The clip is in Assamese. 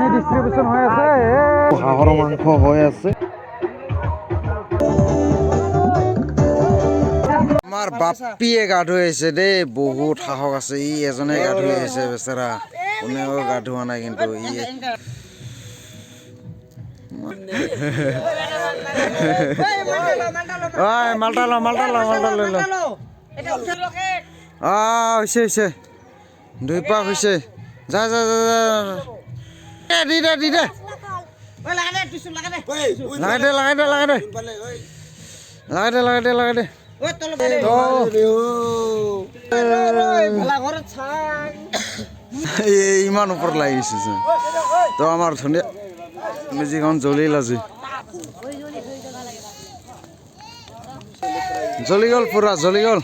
পানী ডিস্ট্ৰিবিউশন হৈ আছে হাঁহৰ মাংস হৈ আছে আমাৰ বাপ্পিয়ে গা ধুই আহিছে দেই বহুত সাহস আছে ই এজনে গা ধুই আহিছে বেচাৰা কোনেও গা ধোৱা নাই কিন্তু ই মালটা ল হৈছে দুই পাক হৈছে যা দি দে লাগাই দে ইমান ওপৰত লাগিছে তো আমাৰ ধুনীয়া মেজিখন জ্বলিল আজি জ্বলি গ'ল পুৰা জ্বলি গ'ল